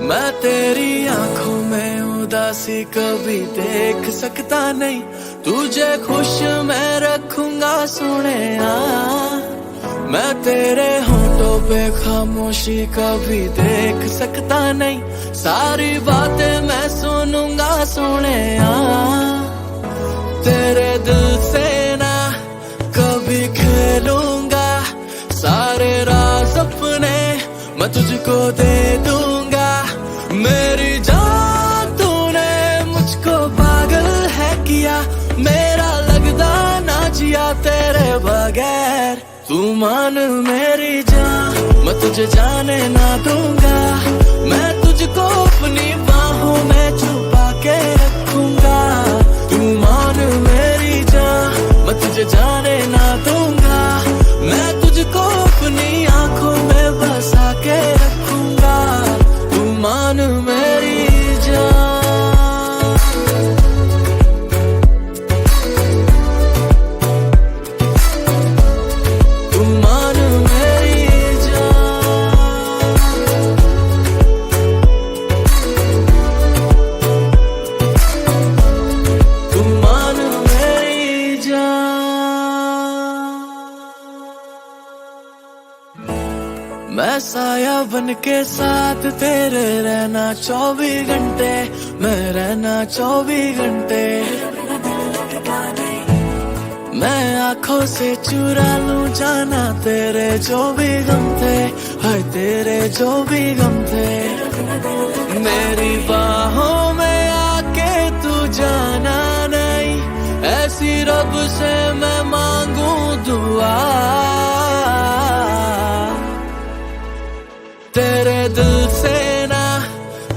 मैं तेरी आंखों में उदासी कभी देख सकता नहीं, तुझे खुश मैं रखूंगा सोनिया। मैं तेरे होठों पे खामोशी कभी देख सकता नहीं, सारी बातें मैं सुनूंगा सोनिया। तेरे दिल से ना कभी खेलूंगा, सारे राज अपने मैं तुझको दे दूंगा। मेरी जान तूने मुझको पागल है किया, मेरा लगदा ना जिया तेरे बगैर। तू मान मेरी जान, मैं तुझे जाने ना दूंगा, मैं तुझको अपनी बाहों में छुपा के रखूंगा। तू मान मेरी जान, मैं तुझे जाने ना दूंगा, मैं तुझको अपनी आंखों में बसा के रखूंगा। तू मान मेरी जान। तू मान मेरी जान। तू मान मेरी जान। मैं साया बन के साथ तेरे रहना 24 घंटे, मैं रहना 24 घंटे। मैं आंखों से चुरा लूं जाना तेरे जो भी गम थे, हाय तेरे जो भी गम थे। मेरी बाहों में आके तू जाना नहीं, ऐसी रब से मैं मांगू दुआ। तेरे दिल से ना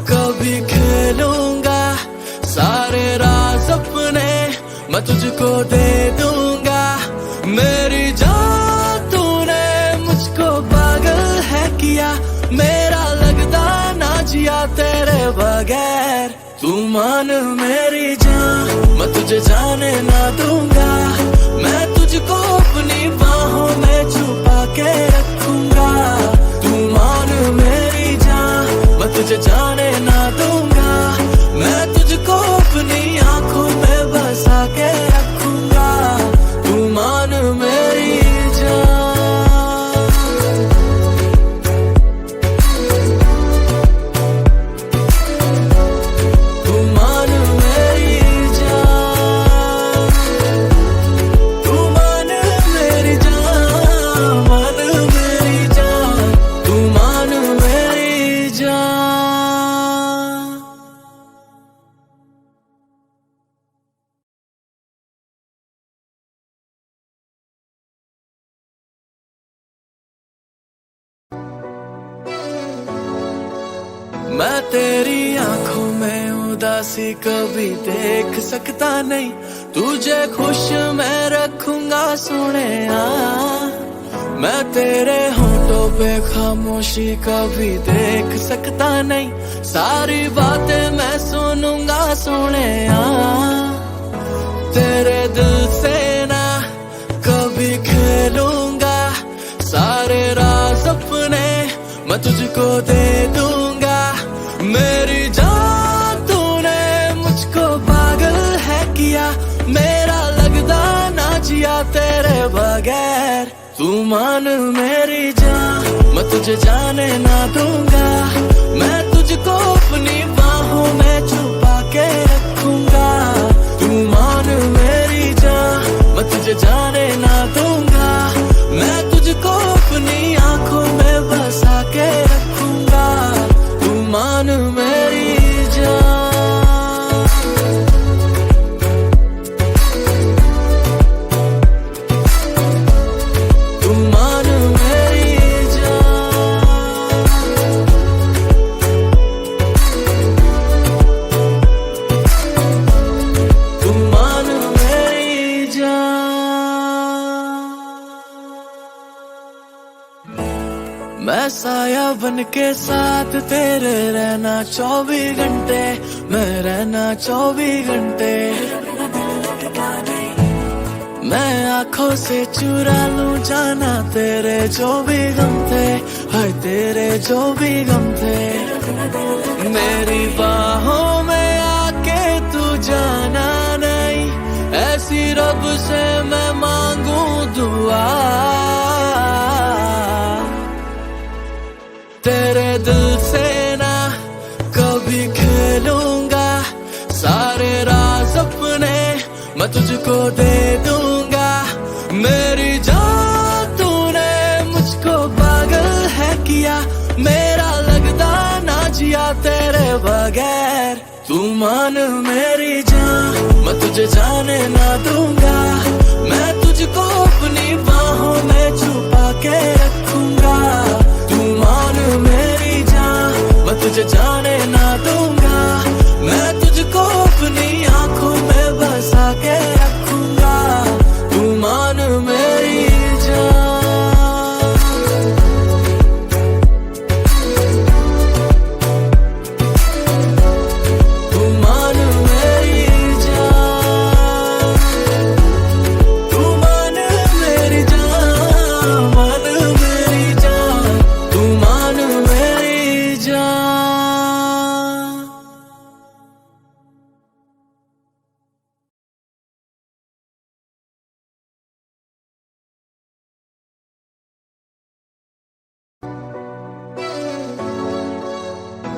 कभी खेलूंगा, सारे राज अपने मैं तुझको दे दूंगा। मेरी जान तूने मुझको पागल है किया, मेरा लगदा ना जिया तेरे बगैर। तू मान मेरी जान, मैं तुझे जाने ना दूंगा, मैं तुझको अपनी बाहों में छुपा के रखूंगा। तू मान मेरी जान, मैं तुझे जाने ना दूंगा, मैं तुझको अपनी आंखों में बसा के रखूंगा। तू मान मेरी जान। तू मान मेरी जान। तू मान मेरी जान, मान मेरी जान। तू मान मेरी जान। मैं तेरी आंखों में उदासी कभी देख सकता नहीं, तुझे खुश मैं रखूंगा सोनिया। मैं तेरे होठों पे खामोशी कभी देख सकता नहीं, सारी बातें मैं सुनूंगा सोनिया। तेरे दिल से ना कभी खेलूंगा, सारे राज अपने मैं तुझको दे दूंगा। मेरी जान तूने मुझको पागल है किया, मेरा लगदा ना जिया तेरे बगैर। तू मान मेरी जान, मैं तुझे जाने ना दूंगा, मैं तुझको अपनी बाहों में छुपा के रखूंगा। तू मान मेरी जान, मैं तुझे जाने ना दूंगा, मैं तुझको अपनी आंखों में बसा के रखूंगा। तू मान मेरी जान। तू मान मेरी जान। तू मान मेरी जान। मैं साया बन के साथ तेरे रहना 24 घंटे, मैं रहना 24 घंटे। मैं आंखों से चुरा लूं जाना तेरे जो भी गम थे, हाय तेरे जो भी गम थे। मेरी बाहों में आके तू जाना नहीं, ऐसी रब से मैं मांगू दुआ। तेरे दिल से ना कभी खेलूंगा, सारे राज अपने मैं तुझको दे दूंगा। मेरी जान तूने मुझको पागल है किया, मेरा लगता ना जिया तेरे बगैर। तू मान मेरी जान, मैं तुझे जाने ना दूंगा। मैं तुझको अपनी बाहों में छुपा के रखूंगा। तू मान मेरी जान, मैं तुझे जाने ना दूंगा। मैं तुझको अपनी आंखों में बसा के रखूंगा। तू मान मेरी जान, तू मान मेरी जान, तू मान मेरी जान, मान मेरी जान, तू मान मेरी जान।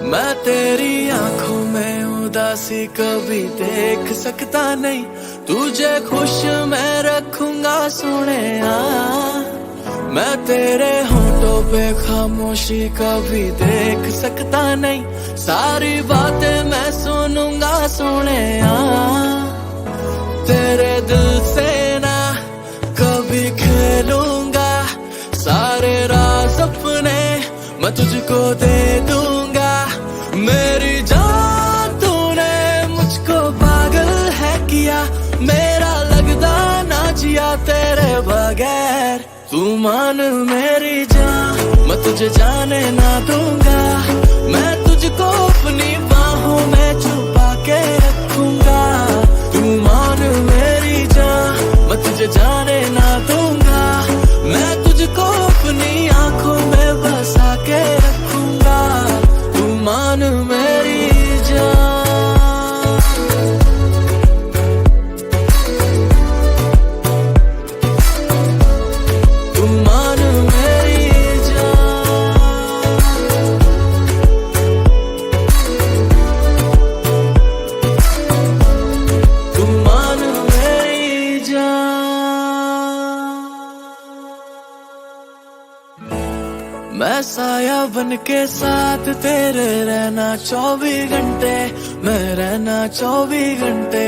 मैं तेरी आंखों में उदासी कभी देख सकता नहीं, तुझे खुश मैं रखूंगा सोनिया। मैं तेरे होठों पे खामोशी कभी देख सकता नहीं, सारी बातें मैं सुनूंगा सोनिया। तेरे दिल से ना कभी खेलूंगा, सारे राज अपने मैं तुझको दे दूंगा। मेरी जान तूने मुझको पागल है किया, मेरा लगता ना जिया तेरे बगैर। तू मान मेरी जान, मैं तुझे जाने ना दूंगा। मैं तुझको अपनी बाहों में छुपा के रखूंगा। तू मान मेरी जान, मैं तुझे जाने ना दूंगा। मैं तुझको अपनी आंखों में बसा के रखूंगा। तू मान मेरी जान, तू मान मेरी जान, तू मान मेरी जान। मैं साया बन के साथ तेरे रहना 24 घंटे, मैं रहना 24 घंटे।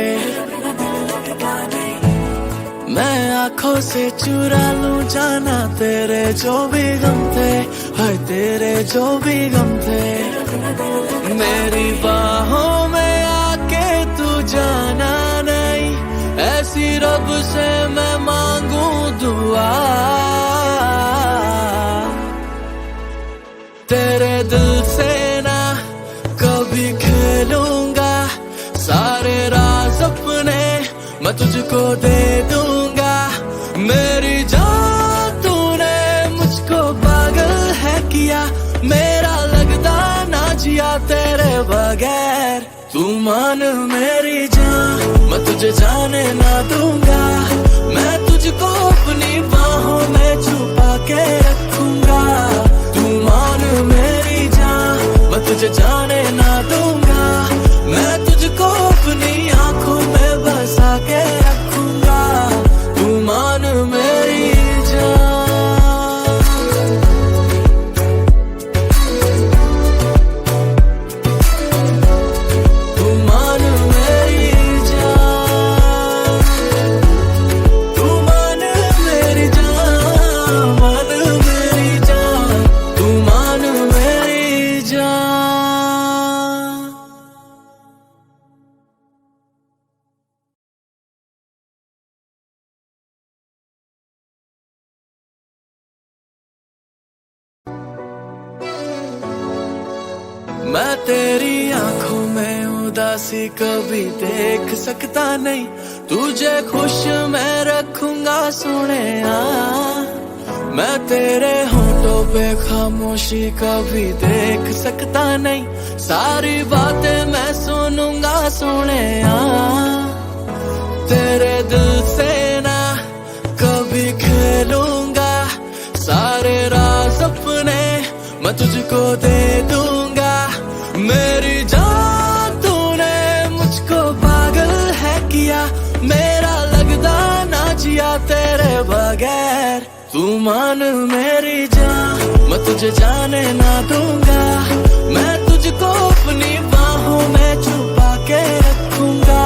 मैं आंखों से चुरा लूं जाना तेरे जो भी गम थे, हाय तेरे जो भी गम थे। मेरी बाहों में आके तू जाना नहीं, ऐसी रब से मैं मांगू दुआ। तेरे दिल से ना कभी खेलूंगा, सारे राज अपने मैं तुझको दे दूंगा। मेरी जान तूने मुझको पागल है किया, मेरा लगता ना जिया तेरे बगैर। तू मान मेरी जान, मैं तुझे जाने ना दूंगा। मैं तुझको अपनी बाहों में छुपा के रखूंगा। तू मान मेरी जान, मैं तुझे जाने ना दूंगा। मैं तुझको अपनी आंखों में बसा के रखूंगा। तू मान मेरी जान, तू मान मेरी जान, तू मान मेरी जान, मान मेरी जान, तू मान मेरी जान। मैं तेरी आंखों में उदासी कभी देख सकता नहीं, तुझे खुश मैं रखूंगा सोने, मैं तेरे होठों पे खामोशी कभी देख सकता नहीं, सारी बातें मैं सुनूंगा सोने, तेरे दिल से ना कभी खेलूंगा, सारे राज अपने मैं तुझको दे दूंगा। मेरी जान तूने मुझको पागल है किया, मेरा लगदा ना जिया तेरे बगैर, तू मान मेरी जान मैं तुझे जाने ना दूंगा, मैं तुझको अपनी बाहों में छुपा के रखूंगा,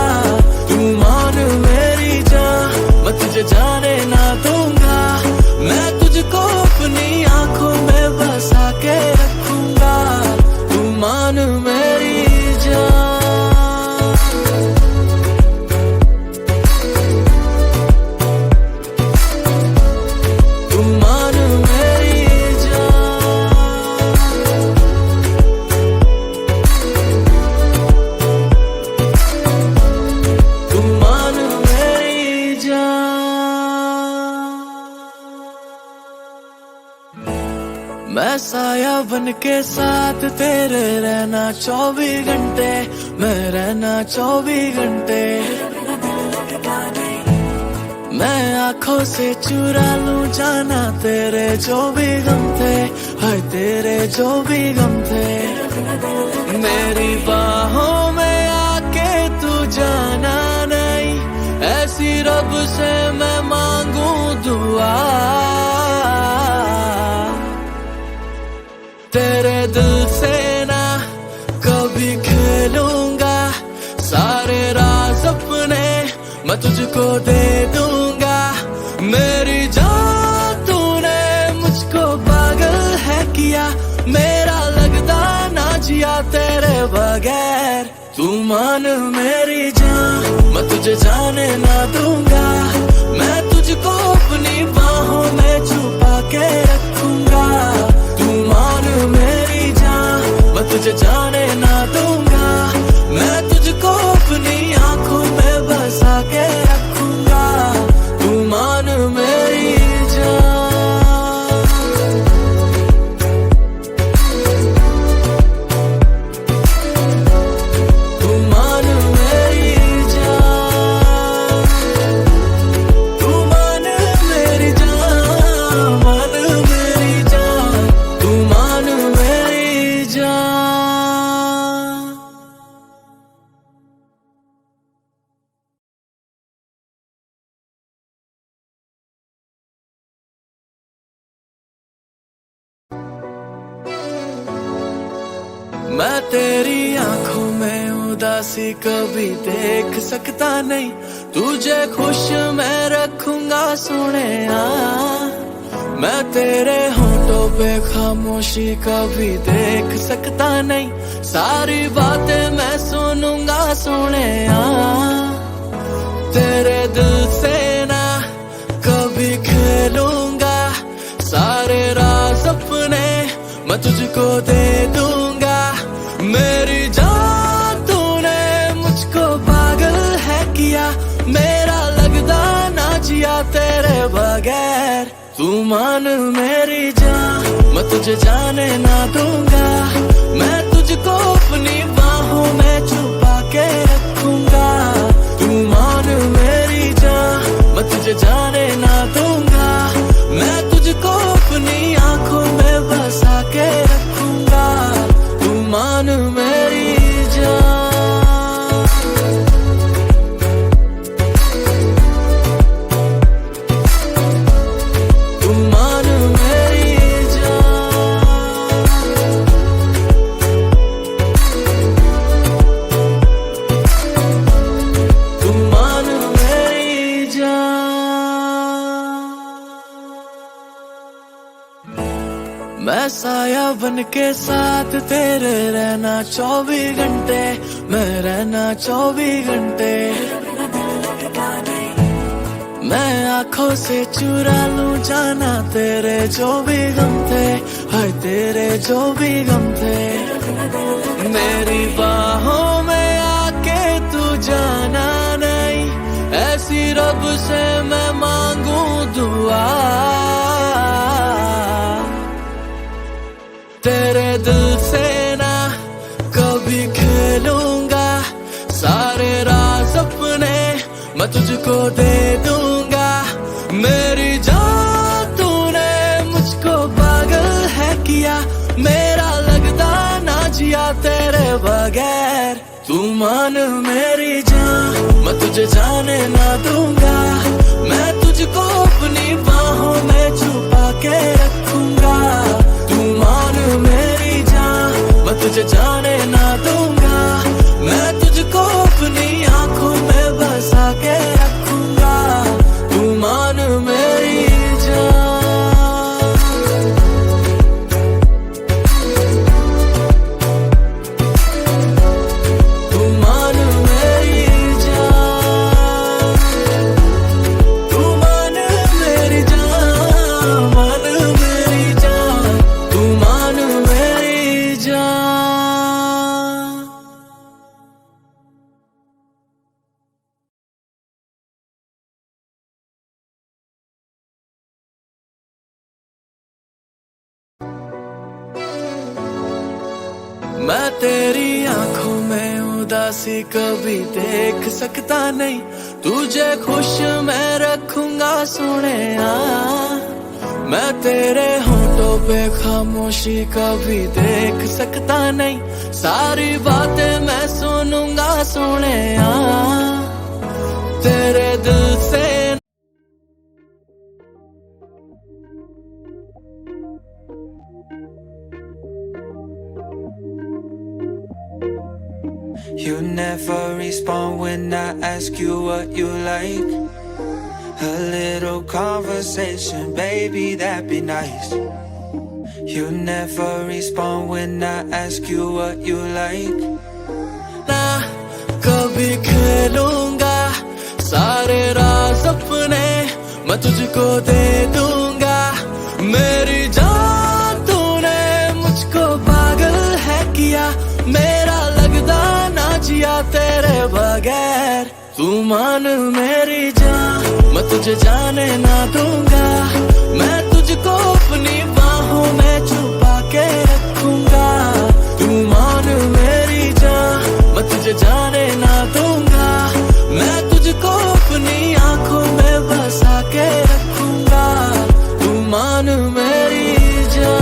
तू मान मेरी जान मैं तुझे जाने ना दूंगा, मैं तुझको अपनी आंखों में बसा के रखूंगा, तू मान मेरी जान। मैं साया बन के साथ तेरे रहना 24 घंटे, मैं रहना 24 घंटे, मैं आंखों से चुरा लूं जाना तेरे जो भी गम थे, हाय तेरे जो भी गम थे, मेरी बाहों में आके तू जाना नहीं, ऐसी रब से मैं मांगू दुआ, तेरे दिल से ना कभी खेलूंगा, सारे राज अपने मैं तुझको दे दूंगा। मेरी जान तूने मुझको पागल है किया, मेरा लगदा ना जिया तेरे बगैर, तू मान मेरी जान मैं तुझे जाने ना दूंगा, मैं तुझको अपनी बाहों में छुपा के रखूंगा, तू मान मेरी जान मैं तुझे जाने ना दूंगा, मैं तुझको अपनी आंखों में बसा के रखूंगा, तू मान मेरी जान। मैं तेरी आंखों में उदासी कभी देख सकता नहीं, तुझे खुश मैं रखूंगा सोने, मैं तेरे होठों पे खामोशी कभी देख सकता नहीं, सारी बातें मैं सुनूंगा सोने, तेरे दिल से ना कभी खेलूंगा, सारे राज अपने मैं तुझको दे दूंगा। मेरी जान तूने मुझको पागल है किया, मेरा लगदा ना जिया तेरे बगैर, तू मान मेरी जान मैं तुझे जाने ना दूंगा, मैं तुझको अपनी बाहों में छुपा के रखूंगा, तू मान मेरी जान मैं तुझे जाने ना दूंगा, मैं तुझको अपनी आंखों में बसा के रखूंगा, तू मान मेरी जान। मैं साया बन के साथ तेरे रहना 24 घंटे, मैं रहना 24 घंटे, मैं आंखों से चुरा लूं जाना तेरे जो भी गम थे, हाय तेरे जो भी गम थे, मेरी बाहों में आके तू जाना नहीं, ऐसी रब से मैं मांगू दुआ, तेरे दिल से ना कभी खेलूंगा, सारे राज अपने मैं तुझको दे दूंगा। मेरी जान तूने मुझको पागल है किया, मेरा लगता ना जिया तेरे बगैर। तू मान मेरी जान, मैं तुझे जाने ना दूंगा, मैं तुझको अपनी बाहों में छुपा के रखूंगा। तू मान मेरी जान, मैं तुझे जाने ना दूंगा, मैं तुझको अपनी आंखों में बसा के रखूंगा। तू मान मेरी जान, तू मान मेरी जान, तू मान मेरी जान, मान मेरी जान, तू मान मेरी जान। मैं तेरी आंखों में उदासी कभी देख सकता नहीं, तुझे खुश मैं रखूंगा सोनिया। मैं तेरे होठों पे खामोशी कभी देख सकता नहीं, सारी बातें मैं सुनूंगा सोनिया। तेरे दिल से You never respond when I ask you what you like. A little conversation, baby, that'd be nice. You never respond when I ask you what you like. ना कभी खेलूंगा, सारे राज अपने मैं तुझको दे दूंगा। मेरी जान तूने मुझको पागल है किया, मेरा लगता ना जिया तेरे बगैर। तू मान मेरी जान, मैं तुझे जाने ना दूंगा, मैं तुझको अपनी बाहों में छुपा के रखूंगा। तू मान मेरी जान, मैं तुझे जाने ना दूंगा, मैं तुझको अपनी आंखों में बसा के रखूंगा। तू मान मेरी जान,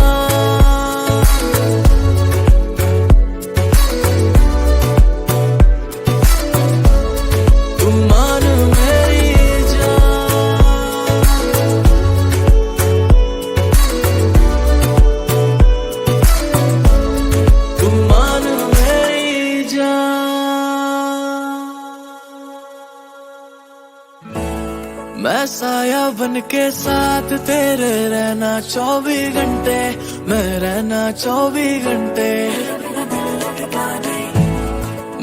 मैं साया बन के साथ तेरे रहना 24 घंटे, मैं रहना 24 घंटे।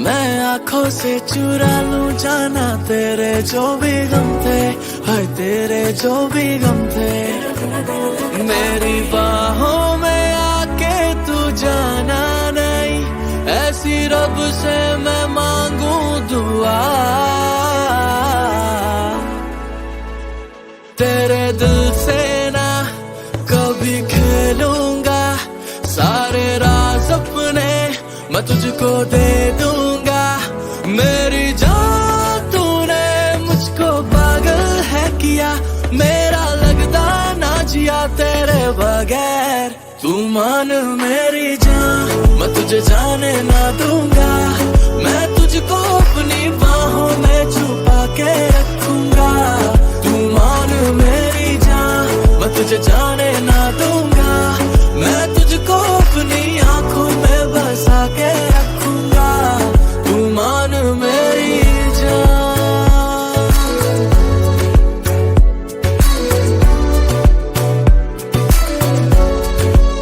मैं आंखों से चुरा लूं जाना तेरे जो भी गम थे, हाय तेरे जो भी गम थे। मेरी बाहों में आके तू जाना नहीं, ऐसी रब से मैं मांगू दुआ। तेरे दिल से ना कभी खेलूंगा, सारे राज अपने मैं तुझको दे दूंगा। मेरी जान तूने मुझको पागल है किया, मेरा लगता ना जिया तेरे बगैर। तू मान मेरी जान, मैं तुझे जाने ना दूंगा, मैं तुझको अपनी बाहों में छुपा के रखूंगा। तू मान मेरी जान, मैं तुझे जाने ना दूंगा, मैं तुझको अपनी आंखों में बसा के रखूंगा। तू मान मेरी जान,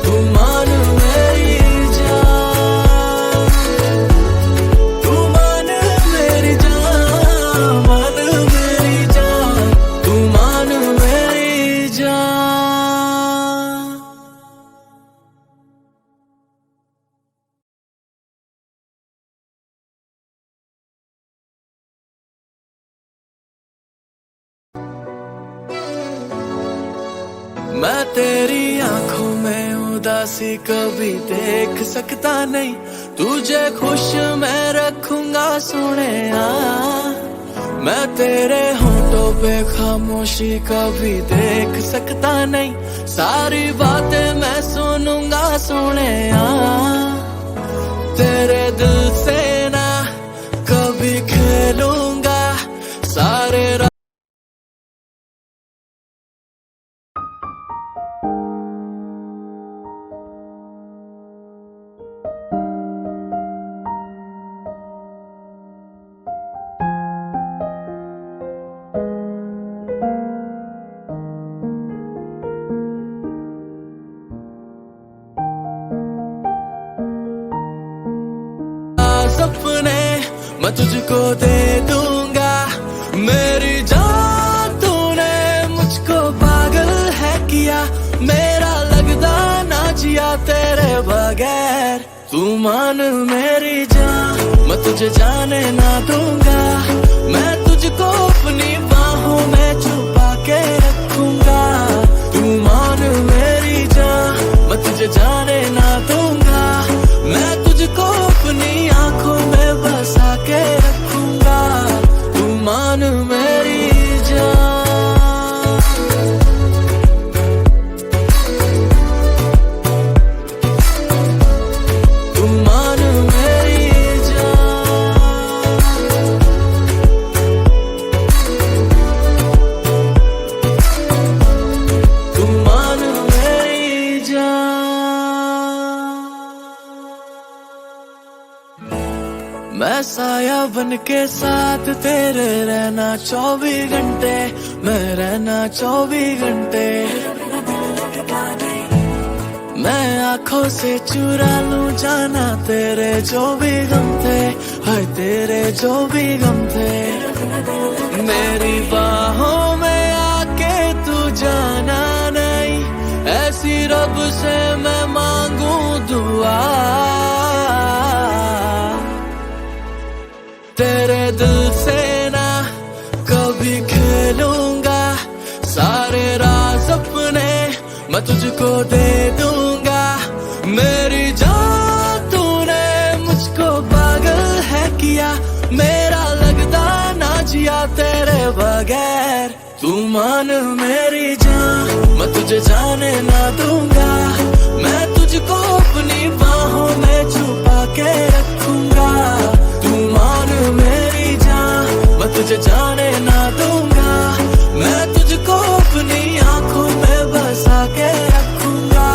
तू मान मेरी जान, तू मान मेरी जान, मान मेरी जान, तू मान मेरी जान। मैं तेरी आंखों में उदासी कभी देख सकता नहीं, तुझे खुश मैं रखूंगा सोनिया। मैं तेरे होठों पे खामोशी कभी देख सकता नहीं, सारी बातें मैं सुनूंगा सोनिया। तेरे दिल से ना कभी खेलूंगा सारे सपने मैं तुझको दे दूंगा। मेरी जान तूने मुझको पागल है किया, मेरा लगदा ना जिया तेरे बगैर। तू मान मेरी जान, मैं तुझे जाने ना दूंगा। मैं तुझको अपनी बाहों में छुपा के रखूंगा। तू मान मेरी जान, मैं तुझे जाने ना दूंगा। मैं तुझको अपनी आंखों में बसा के रखूंगा। तू मान मेरी जान। तू मान मेरी जान। तू मान मेरी जान। मैं साया बन के साथ तेरे रहना 24 घंटे, मैं रहना 24 घंटे। मैं आंखों से चुरा लूं जाना तेरे जो भी गम थे, हाय तेरे जो भी गम थे। मेरी बाहों में आके तू जाना नहीं, ऐसी रब से मैं मांगू दुआ। तेरे दिल से ना कभी खेलूंगा सारे राज अपने मैं तुझको दे दूंगा। मेरी जान तूने मुझको पागल है किया, मेरा लगदा ना जिया तेरे बगैर। तू मान मेरी जान, मैं तुझे जाने ना दूंगा। मैं तुझको अपनी बाहों में छुपा के रखूंगा। तू मान मेरी जान, मैं तुझे जाने ना दूंगा। मैं तुझको अपनी आंखों में बसा के रखूंगा।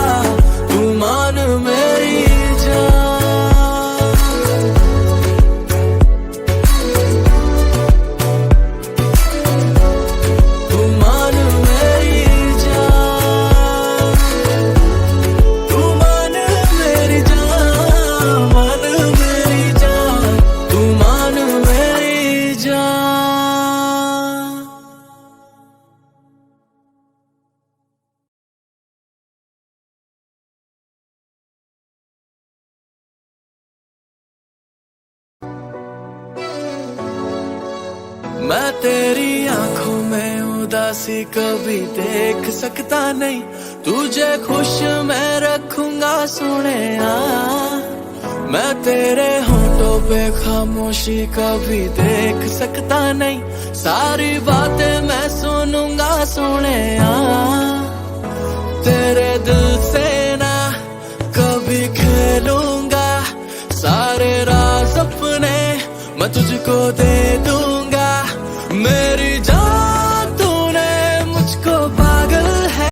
तू मान मेरी जान। तू मान मेरी जान। तू मान मेरी जान, मान मेरी जान। तू मान मेरी जान। मैं तेरी आंखों में उदासी कभी देख सकता नहीं, तुझे खुश मैं रखूंगा सोनिया। मैं तेरे होठों पे खामोशी कभी देख सकता नहीं, सारी बातें मैं सुनूंगा सोनिया। तेरे दिल से ना कभी खेलूंगा सारे राज अपने मैं तुझको दे दूंगा। मेरी जान तूने मुझको पागल है।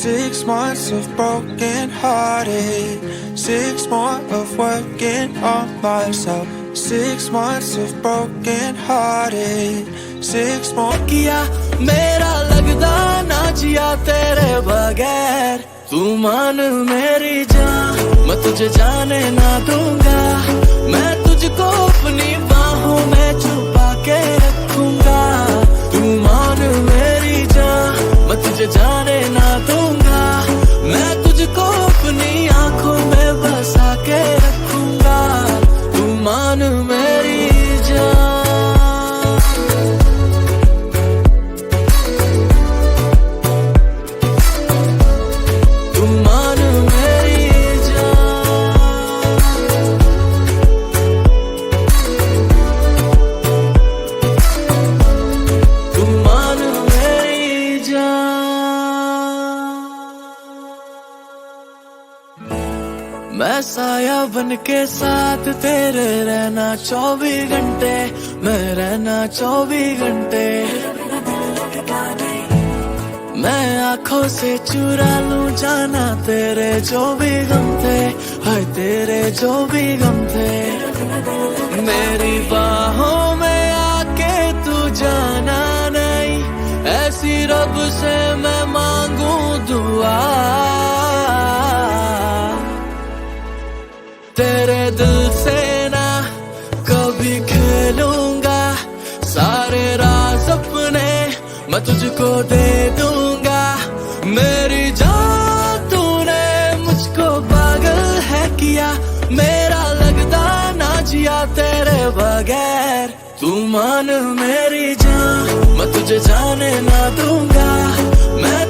Six months of broken hearted, 6 more of working on myself. 6 months of broken hearted, 6 more. किया मेरा लगदा ना जिया तेरे बगैर। तू मान मेरी जान, मैं तुझे जाने ना दूंगा। मैं तुझको अपनी बाहों में छुपा के रखूंगा। तू मान मेरी जान, मैं तुझे जाने ना दूंगा। मैं तुझको बन के साथ तेरे रहना 24 घंटे, मैं रहना 24 घंटे। मैं आंखों से चुरा लूं जाना तेरे जो भी गम थे, हाय तेरे जो भी गम थे। मेरी बाहों में आके तू जाना नहीं, ऐसी रब से मैं मांगू दुआ। तेरे दिल से ना कभी खेलूंगा, सारे राज अपने मैं तुझको दे दूंगा। मेरी जान तूने मुझको पागल है किया, मेरा लगता ना जिया तेरे बगैर। तू मान मेरी जान, मैं तुझे जाने ना दूंगा, मैं